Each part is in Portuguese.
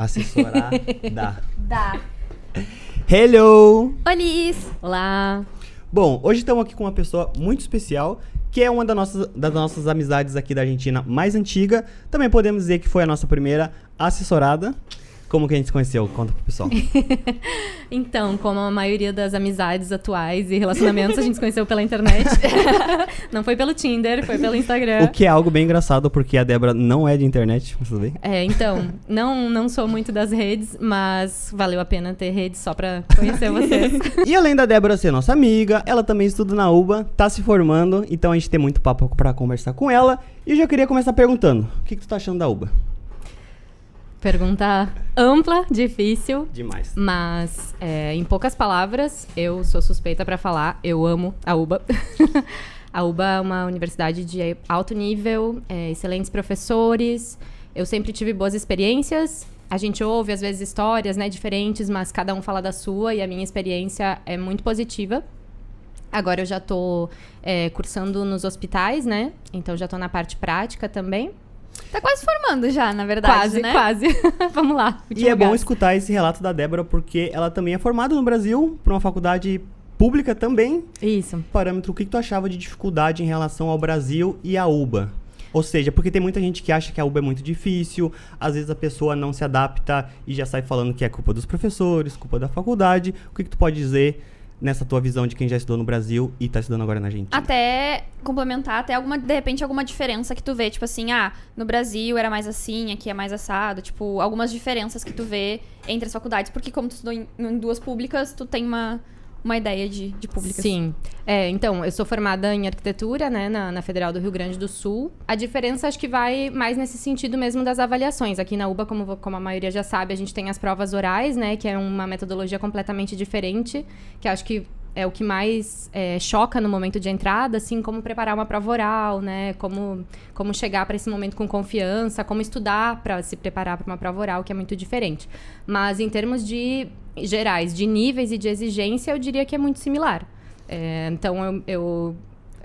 Assessorar dá. Dá. Hello! Olis! Olá! Bom, hoje estamos aqui com uma pessoa muito especial, que é uma das nossas amizades aqui da Argentina mais antiga. Também podemos dizer que foi a nossa primeira assessorada. Como que a gente se conheceu? Conta pro pessoal. Então, como a maioria das amizades atuais e relacionamentos, a gente se conheceu pela internet. Não foi pelo Tinder, foi pelo Instagram. O que é algo bem engraçado, porque a Débora não é de internet, mas tudo bem? Então, não sou muito das redes, mas valeu a pena ter redes só pra conhecer vocês. E além da Débora ser nossa amiga, ela também estuda na UBA, tá se formando, então a gente tem muito papo pra conversar com ela. E eu já queria começar perguntando, o que tu tá achando da UBA? Pergunta ampla, difícil. Demais. Mas, em poucas palavras, eu sou suspeita pra falar, eu amo a UBA. A UBA é uma universidade de alto nível, excelentes professores. Eu sempre tive boas experiências. A gente ouve, às vezes, histórias, né, diferentes, mas cada um fala da sua e a minha experiência é muito positiva. Agora eu já tô cursando nos hospitais, né? Então já tô na parte prática também. Tá quase formando já, na verdade, Quase. Vamos lá. E é bom escutar esse relato da Débora, porque ela também é formada no Brasil, por uma faculdade pública também. Isso. Parâmetro, o que tu achava de dificuldade em relação ao Brasil e à UBA? Ou seja, porque tem muita gente que acha que a UBA é muito difícil, às vezes a pessoa não se adapta e já sai falando que é culpa dos professores, culpa da faculdade. O que tu pode dizer nessa tua visão de quem já estudou no Brasil e tá estudando agora na Argentina? Até complementar, de repente, alguma diferença que tu vê. Tipo assim, no Brasil era mais assim, aqui é mais assado. Tipo, algumas diferenças que tu vê entre as faculdades. Porque como tu estudou em duas públicas, tu tem uma ideia de públicas. Sim. Então, eu sou formada em arquitetura, né, na Federal do Rio Grande do Sul. A diferença, acho que vai mais nesse sentido mesmo das avaliações. Aqui na UBA, como a maioria já sabe, a gente tem as provas orais, né, que é uma metodologia completamente diferente, que acho que é o que mais choca no momento de entrada, assim, como preparar uma prova oral, né, como chegar para esse momento com confiança, como estudar para se preparar para uma prova oral, que é muito diferente. Mas em termos gerais, de níveis e de exigência, eu diria que é muito similar. Então,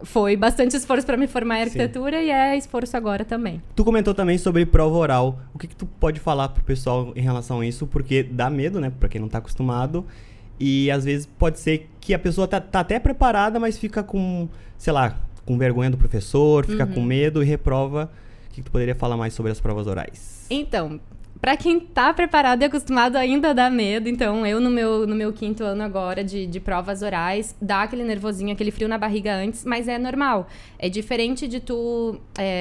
foi bastante esforço para me formar em arquitetura. Sim. E é esforço agora também. Tu comentou também sobre prova oral. O que tu pode falar pro pessoal em relação a isso? Porque dá medo, né, para quem não tá acostumado. E às vezes pode ser que a pessoa tá até preparada, mas fica com, sei lá, com vergonha do professor, fica com medo e reprova. O que tu poderia falar mais sobre as provas orais? Então, para quem tá preparado e acostumado, ainda dá medo. Então, eu no meu 5º ano agora de provas orais, dá aquele nervosinho, aquele frio na barriga antes, mas é normal. É diferente de tu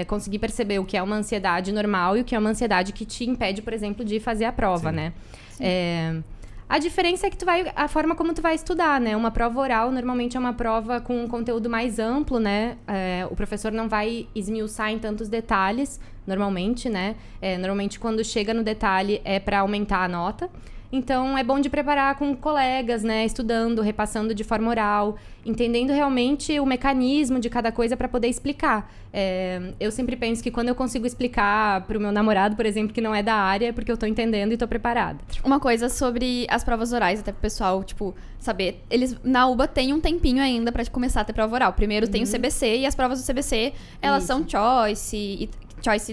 conseguir perceber o que é uma ansiedade normal e o que é uma ansiedade que te impede, por exemplo, de fazer a prova, né? Sim. A diferença é que a forma como tu vai estudar, né? Uma prova oral, normalmente, é uma prova com um conteúdo mais amplo, né? O professor não vai esmiuçar em tantos detalhes, normalmente, né? Normalmente, quando chega no detalhe, é para aumentar a nota. Então, é bom de preparar com colegas, né? Estudando, repassando de forma oral, entendendo realmente o mecanismo de cada coisa para poder explicar. Eu sempre penso que quando eu consigo explicar pro meu namorado, por exemplo, que não é da área, é porque eu tô entendendo e tô preparada. Uma coisa sobre as provas orais, até pro pessoal, tipo, saber. Eles, na UBA, tem um tempinho ainda pra começar a ter prova oral. Primeiro tem o CBC, e as provas do CBC, elas são choice,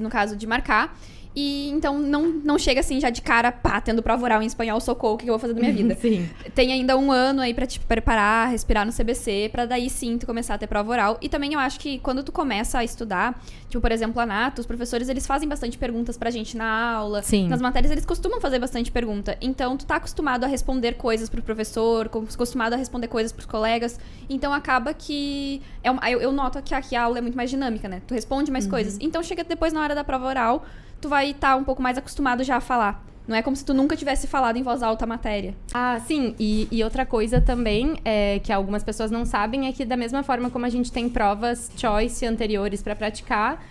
no caso de marcar. E então não chega assim já de cara, tendo prova oral em espanhol, socorro, o que eu vou fazer da minha vida? Sim. Tem ainda um ano aí pra te preparar, respirar no CBC, pra daí sim tu começar a ter prova oral. E também eu acho que quando tu começa a estudar, tipo, por exemplo, a Nato, os professores, eles fazem bastante perguntas pra gente na aula. Sim. Nas matérias, eles costumam fazer bastante pergunta. Então, tu tá acostumado a responder coisas pro professor, acostumado a responder coisas pros colegas. Então, acaba que... eu noto que aqui a aula é muito mais dinâmica, né? Tu responde mais coisas. Então, chega depois, na hora da prova oral, tu vai estar um pouco mais acostumado já a falar. Não é como se tu nunca tivesse falado em voz alta a matéria. Sim. E outra coisa também, que algumas pessoas não sabem, é que da mesma forma como a gente tem provas choice anteriores para praticar,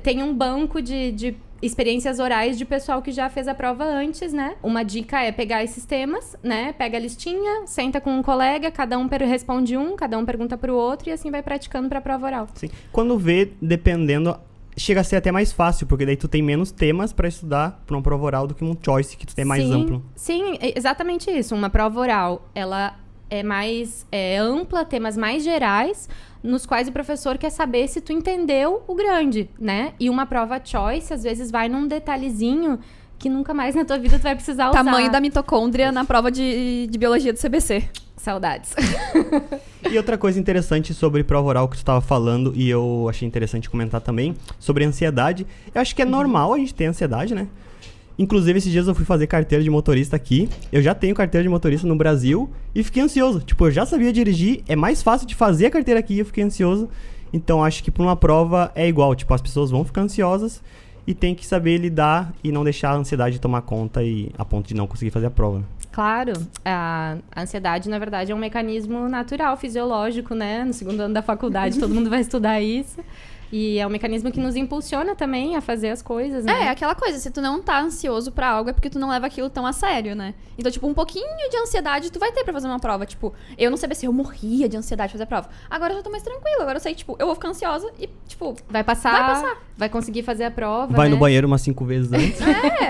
tem um banco de experiências orais de pessoal que já fez a prova antes, né? Uma dica é pegar esses temas, né? Pega a listinha, senta com um colega, cada um responde cada um pergunta pro outro e assim vai praticando pra prova oral. Sim. Quando vê, dependendo... Chega a ser até mais fácil, porque daí tu tem menos temas pra estudar pra uma prova oral do que um choice, que tu tem mais amplo. Sim, exatamente isso. Uma prova oral, ela é mais ampla, temas mais gerais, nos quais o professor quer saber se tu entendeu o grande, né? E uma prova choice, às vezes, vai num detalhezinho que nunca mais na tua vida tu vai precisar usar. Tamanho da mitocôndria na prova de biologia do CBC. Saudades. E outra coisa interessante sobre prova oral que tu estava falando, e eu achei interessante comentar também, sobre ansiedade. Eu acho que é normal a gente ter ansiedade, né? Inclusive, esses dias eu fui fazer carteira de motorista aqui. Eu já tenho carteira de motorista no Brasil e fiquei ansioso. Tipo, eu já sabia dirigir, é mais fácil de fazer a carteira aqui e eu fiquei ansioso. Então, acho que para uma prova é igual. Tipo, as pessoas vão ficar ansiosas e tem que saber lidar e não deixar a ansiedade tomar conta e a ponto de não conseguir fazer a prova. Claro, a ansiedade, na verdade, é um mecanismo natural, fisiológico, né? No segundo ano da faculdade, todo mundo vai estudar isso. E é um mecanismo que nos impulsiona também a fazer as coisas, né? É, aquela coisa, se tu não tá ansioso pra algo, é porque tu não leva aquilo tão a sério, né? Então, tipo, um pouquinho de ansiedade tu vai ter pra fazer uma prova. Tipo, eu no CBC, eu morria de ansiedade pra fazer a prova. Agora eu já tô mais tranquila, agora eu sei, tipo, eu vou ficar ansiosa e, tipo... Vai passar. Vai conseguir fazer a prova, Vai né? no banheiro umas 5 vezes antes.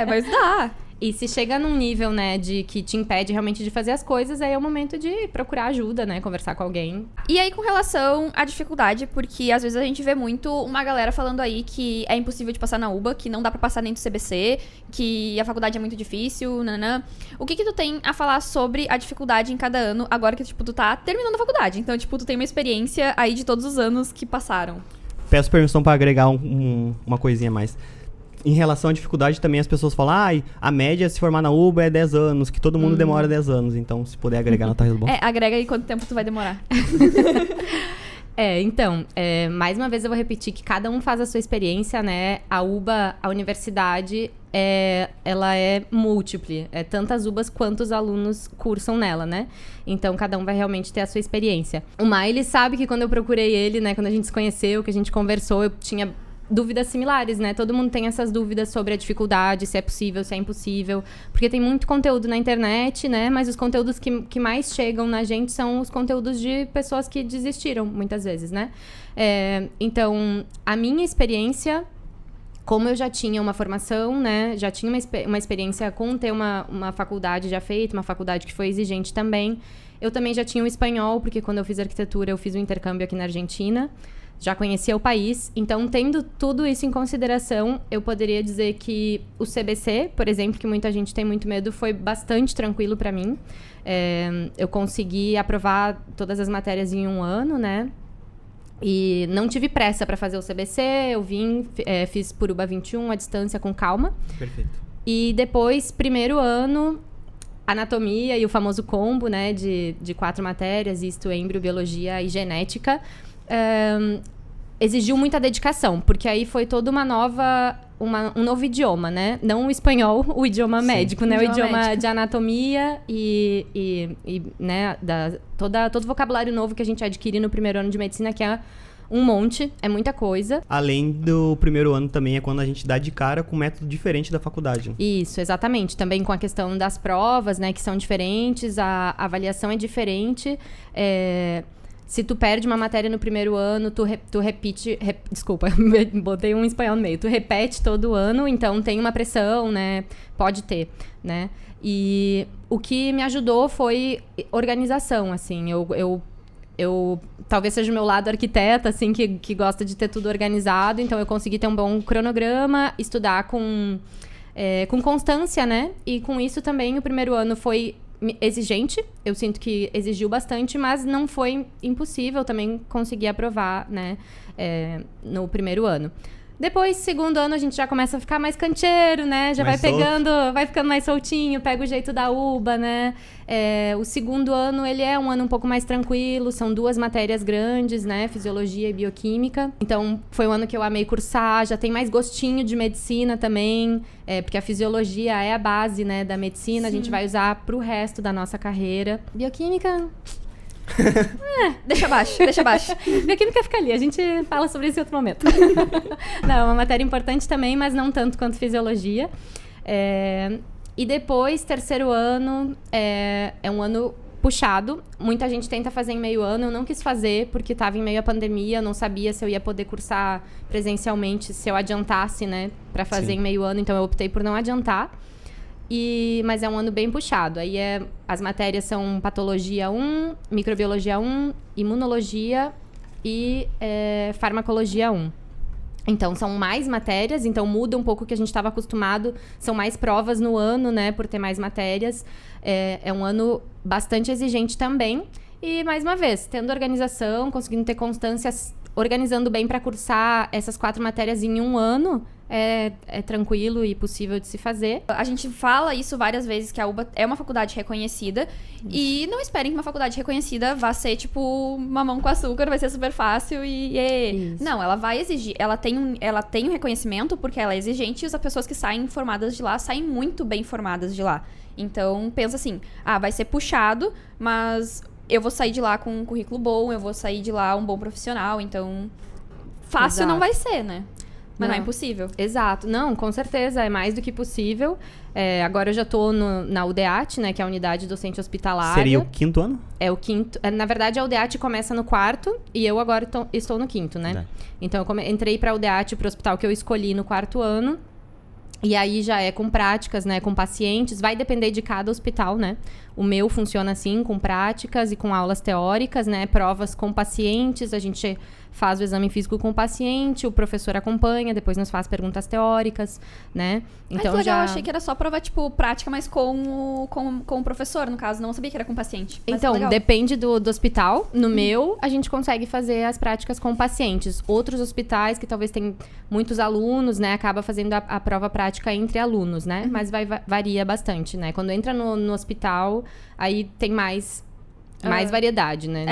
vai estudar. E se chega num nível, né, de que te impede realmente de fazer as coisas, aí é o momento de procurar ajuda, né, conversar com alguém. E aí, com relação à dificuldade, porque às vezes a gente vê muito uma galera falando aí que é impossível de passar na UBA, que não dá pra passar nem do CBC, que a faculdade é muito difícil, nanã. O que tu tem a falar sobre a dificuldade em cada ano, agora que, tipo, tu tá terminando a faculdade? Então, tipo, tu tem uma experiência aí de todos os anos que passaram. Peço permissão pra agregar uma coisinha a mais. Em relação à dificuldade, também as pessoas falam, a média se formar na UBA é 10 anos, que todo mundo demora 10 anos. Então, se puder agregar na tua resposta. Agrega aí quanto tempo tu vai demorar. Então, mais uma vez eu vou repetir que cada um faz a sua experiência, né? A UBA, a universidade, ela é múltipla. É tantas UBAs quantos alunos cursam nela, né? Então, cada um vai realmente ter a sua experiência. O Maile sabe que quando eu procurei ele, né? Quando a gente se conheceu, que a gente conversou, eu tinha dúvidas similares, né? Todo mundo tem essas dúvidas sobre a dificuldade, se é possível, se é impossível. Porque tem muito conteúdo na internet, né? Mas os conteúdos que mais chegam na gente são os conteúdos de pessoas que desistiram, muitas vezes, né? Então, a minha experiência, como eu já tinha uma formação, né? Já tinha uma experiência com ter uma faculdade já feita, uma faculdade que foi exigente também. Eu também já tinha o espanhol, porque quando eu fiz arquitetura, eu fiz um intercâmbio aqui na Argentina. Já conhecia o país, então tendo tudo isso em consideração, eu poderia dizer que o CBC, por exemplo, que muita gente tem muito medo, foi bastante tranquilo para mim. Eu consegui aprovar todas as matérias em 1 ano, né? E não tive pressa para fazer o CBC, eu fiz por UBA 21 à distância com calma. Perfeito. E depois, primeiro ano, anatomia e o famoso combo, né, de 4 matérias, isto, embriobiologia e genética. Exigiu muita dedicação, porque aí foi toda um novo idioma, né? Não o espanhol, o idioma médico, né? O idioma de anatomia e né, todo o vocabulário novo que a gente adquire no primeiro ano de medicina, que é um monte, é muita coisa. Além do primeiro ano também é quando a gente dá de cara com um método diferente da faculdade. Isso, exatamente. Também com a questão das provas, né? Que são diferentes, a avaliação é diferente. Se tu perde uma matéria no primeiro ano, tu repete... Desculpa, botei um espanhol no meio. Tu repete todo ano, então tem uma pressão, né? Pode ter, né? E o que me ajudou foi organização, assim. Eu talvez seja o meu lado arquiteta, assim, que gosta de ter tudo organizado. Então, eu consegui ter um bom cronograma, estudar com constância, né? E com isso também, o primeiro ano foi exigente. Eu sinto que exigiu bastante, mas não foi impossível também conseguir aprovar, né? No primeiro ano. Depois, segundo ano, a gente já começa a ficar mais cancheiro, né? Já vai ficando mais soltinho, pega o jeito da UBA, né? O segundo ano, ele é um ano um pouco mais tranquilo, são 2 matérias grandes, né? Fisiologia e bioquímica. Então, foi um ano que eu amei cursar, já tem mais gostinho de medicina também, porque a fisiologia é a base, né, da medicina. Sim. A gente vai usar pro resto da nossa carreira. Bioquímica... Deixa abaixo. Bioquímica fica ali, a gente fala sobre isso em outro momento. Não, é uma matéria importante também, mas não tanto quanto fisiologia. E depois, terceiro ano, é um ano puxado. Muita gente tenta fazer em meio ano, eu não quis fazer porque estava em meio à pandemia, eu não sabia se eu ia poder cursar presencialmente, se eu adiantasse, né, para fazer em meio ano, então eu optei por não adiantar. Mas é um ano bem puxado. Aí as matérias são patologia 1, microbiologia 1, imunologia e farmacologia 1. Então, são mais matérias, então muda um pouco o que a gente estava acostumado. São mais provas no ano, né, por ter mais matérias. É um ano bastante exigente também. E, mais uma vez, tendo organização, conseguindo ter constância, organizando bem para cursar essas 4 matérias em um ano, é tranquilo e possível de se fazer. A gente fala isso várias vezes, que a UBA é uma faculdade reconhecida. E não esperem que uma faculdade reconhecida vá ser, tipo, mamão com açúcar, vai ser super fácil Isso. Não, ela vai exigir. Ela tem um reconhecimento porque ela é exigente e as pessoas que saem formadas de lá saem muito bem formadas de lá. Então, pensa assim, vai ser puxado, mas eu vou sair de lá com um currículo bom, eu vou sair de lá um bom profissional, então fácil Exato. não vai ser, né? Mas não é Não. impossível. Exato. Não, com certeza, é mais do que possível. Agora eu já estou na UDEAT, né, que é a Unidade Docente Hospitalária. Seria o 5º ano? É o 5º. Na verdade, a UDEAT começa no 4º e eu agora estou no 5º, né? É. Então, eu entrei para a UDEAT, para o hospital que eu escolhi no 4º ano. E aí já é com práticas, né, com pacientes. Vai depender de cada hospital, né? O meu funciona assim, com práticas e com aulas teóricas, né? Provas com pacientes, a gente faz o exame físico com o paciente, o professor acompanha, depois nos faz perguntas teóricas, né? Então, que legal, eu achei que era só prova, tipo, prática, mas com o professor, no caso. Não sabia que era com o paciente. Mas então, legal. depende do hospital. No meu, a gente consegue fazer as práticas com pacientes. Outros hospitais que talvez tenham muitos alunos, né? Acaba fazendo a prova prática entre alunos, né? Mas varia bastante, né? Quando entra no hospital, aí tem mais variedade, né?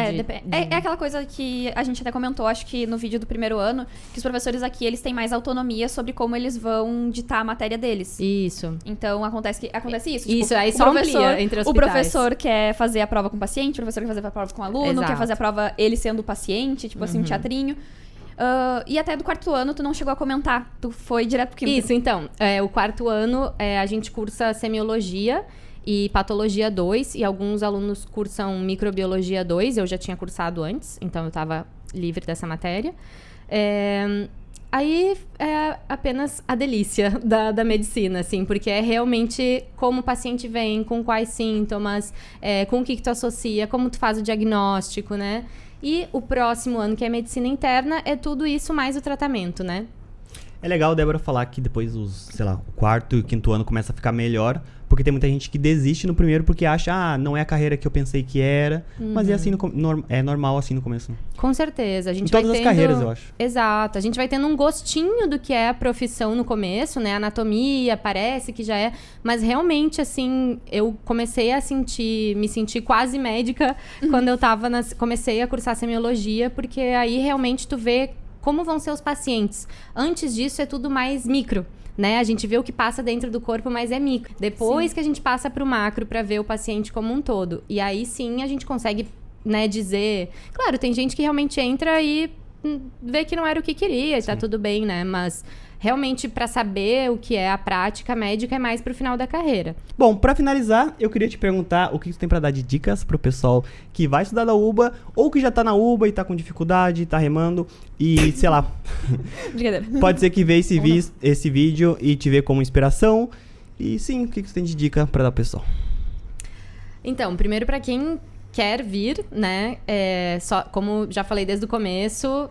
É aquela coisa que a gente até comentou, acho que no vídeo do primeiro ano, que os professores aqui, eles têm mais autonomia sobre como eles vão ditar a matéria deles. Isso. Então, acontece isso. Isso, tipo, aí só amplia entre hospitais. O professor quer fazer a prova com o paciente, o professor quer fazer a prova com o aluno, Exato. quer fazer a prova ele sendo o paciente, tipo assim, um teatrinho. E até do 4º ano, tu não chegou a comentar, tu foi direto pro 5º. Isso, então. O 4º ano, a gente cursa semiologia e patologia 2, e alguns alunos cursam microbiologia 2, eu já tinha cursado antes, então eu estava livre dessa matéria. Aí é apenas a delícia da medicina, assim, porque é realmente como o paciente vem, com quais sintomas, com o que tu associa, como tu faz o diagnóstico, né? E o próximo ano, que é medicina interna, é tudo isso mais o tratamento, né? É legal, Débora, falar que depois o 4º e o 5º ano começa a ficar melhor, porque tem muita gente que desiste no primeiro porque acha, não é a carreira que eu pensei que era, mas é assim, é normal assim no começo. Com certeza. A gente em todas as carreiras, eu acho. Exato. A gente vai tendo um gostinho do que é a profissão no começo, né? Anatomia, parece que já é, mas realmente, assim, eu comecei a me sentir quase médica quando eu comecei a cursar semiologia, porque aí realmente tu vê como vão ser os pacientes. Antes disso, é tudo mais micro, né? A gente vê o que passa dentro do corpo, mas é micro. Depois que a gente passa pro macro para ver o paciente como um todo. E aí, sim, a gente consegue, né, dizer... Claro, tem gente que realmente entra e vê que não era o que queria, e tá tudo bem, né? Mas... realmente, para saber o que é a prática médica, é mais pro final da carreira. Bom, para finalizar, eu queria te perguntar o que você tem para dar de dicas pro pessoal que vai estudar na UBA, ou que já tá na UBA e tá com dificuldade, tá remando, e sei lá, pode ser que vê esse vídeo e te vê como inspiração. E sim, o que você tem de dica para dar pro pessoal? Então, primeiro para quem quer vir, né, como já falei desde o começo...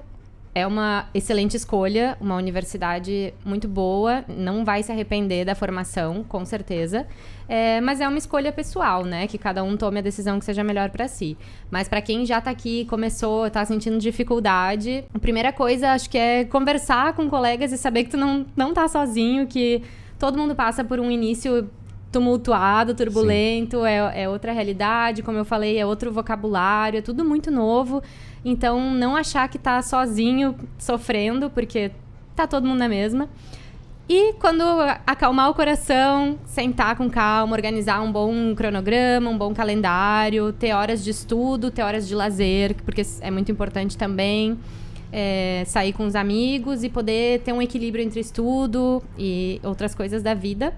É uma excelente escolha, uma universidade muito boa, não vai se arrepender da formação, com certeza. Mas é uma escolha pessoal, né? Que cada um tome a decisão que seja melhor para si. Mas para quem já tá aqui, tá sentindo dificuldade, a primeira coisa, acho que é conversar com colegas e saber que tu não tá sozinho, que todo mundo passa por um início tumultuado, turbulento, é outra realidade, como eu falei, é outro vocabulário, é tudo muito novo. Então, não achar que tá sozinho sofrendo, porque tá todo mundo na mesma. E quando acalmar o coração, sentar com calma, organizar um bom cronograma, um bom calendário, ter horas de estudo, ter horas de lazer, porque é muito importante também. Sair com os amigos e poder ter um equilíbrio entre estudo e outras coisas da vida.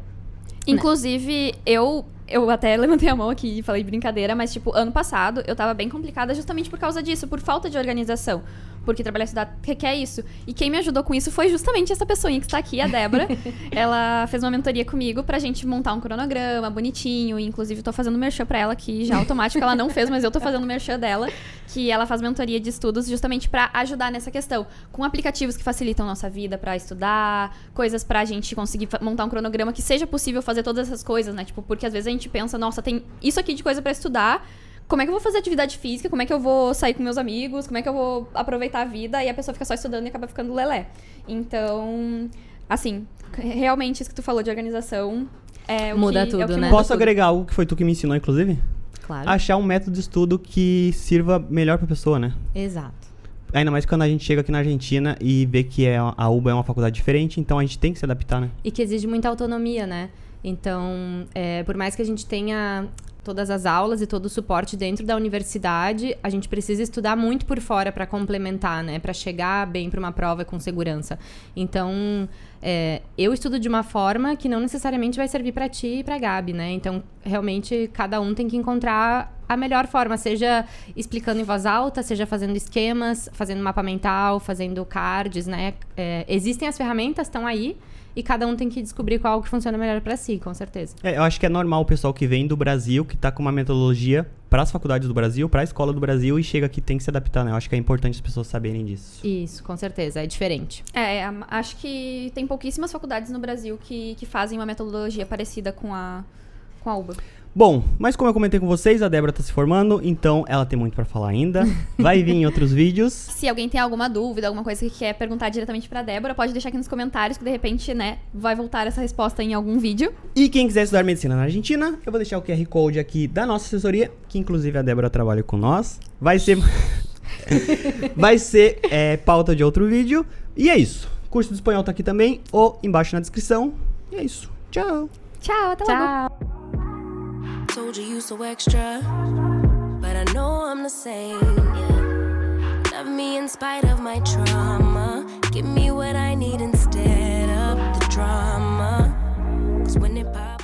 Inclusive, eu até levantei a mão aqui e falei brincadeira, mas, tipo, ano passado eu tava bem complicada justamente por causa disso, por falta de organização. Porque trabalhar e estudar requer isso. E quem me ajudou com isso foi justamente essa pessoinha que está aqui, a Débora. Ela fez uma mentoria comigo pra gente montar um cronograma bonitinho. E, inclusive, tô fazendo merchan pra ela aqui, já automático. Ela não fez, mas eu tô fazendo merchan dela. Que ela faz mentoria de estudos justamente pra ajudar nessa questão. Com aplicativos que facilitam nossa vida pra estudar, coisas pra gente conseguir montar um cronograma que seja possível fazer todas essas coisas, né? Tipo, porque às vezes a gente pensa, nossa, tem isso aqui de coisa pra estudar. Como é que eu vou fazer atividade física? Como é que eu vou sair com meus amigos? Como é que eu vou aproveitar a vida? E a pessoa fica só estudando e acaba ficando lelé. Então, assim, realmente isso que tu falou de organização é o Muda que, tudo, é o que né? muda Posso tudo. agregar algo que foi tu que me ensinou, inclusive? Claro. Achar um método de estudo que sirva melhor pra pessoa, né? Exato. Ainda mais quando a gente chega aqui na Argentina e vê que a UBA é uma faculdade diferente, então a gente tem que se adaptar, né? E que exige muita autonomia, né? Então, por mais que a gente tenha todas as aulas e todo o suporte dentro da universidade, a gente precisa estudar muito por fora para complementar, né? Para chegar bem para uma prova com segurança. Então, eu estudo de uma forma que não necessariamente vai servir para ti e para Gabi, né? Então, realmente, cada um tem que encontrar a melhor forma, seja explicando em voz alta, seja fazendo esquemas, fazendo mapa mental, fazendo cards, né? Existem as ferramentas, estão aí, e cada um tem que descobrir qual que funciona melhor pra si, com certeza. Eu acho que é normal o pessoal que vem do Brasil, que tá com uma metodologia para as faculdades do Brasil, para a escola do Brasil, e chega aqui tem que se adaptar, né? Eu acho que é importante as pessoas saberem disso. Isso, com certeza, é diferente. Acho que tem pouquíssimas faculdades no Brasil que fazem uma metodologia parecida com a UBA. Bom, mas como eu comentei com vocês, a Débora tá se formando, então ela tem muito pra falar ainda. Vai vir em outros vídeos. Se alguém tem alguma dúvida, alguma coisa que quer perguntar diretamente pra Débora, pode deixar aqui nos comentários que de repente, né, vai voltar essa resposta em algum vídeo. E quem quiser estudar medicina na Argentina, eu vou deixar o QR Code aqui da nossa assessoria, que inclusive a Débora trabalha com nós. Vai ser pauta de outro vídeo. E é isso. O curso de espanhol tá aqui também, ou embaixo na descrição. E é isso. Tchau. Tchau, até logo. Tchau! Told you you so extra, but I know I'm the same. Yeah. Love me in spite of my trauma. Give me what I need instead of the drama. 'Cause when it pops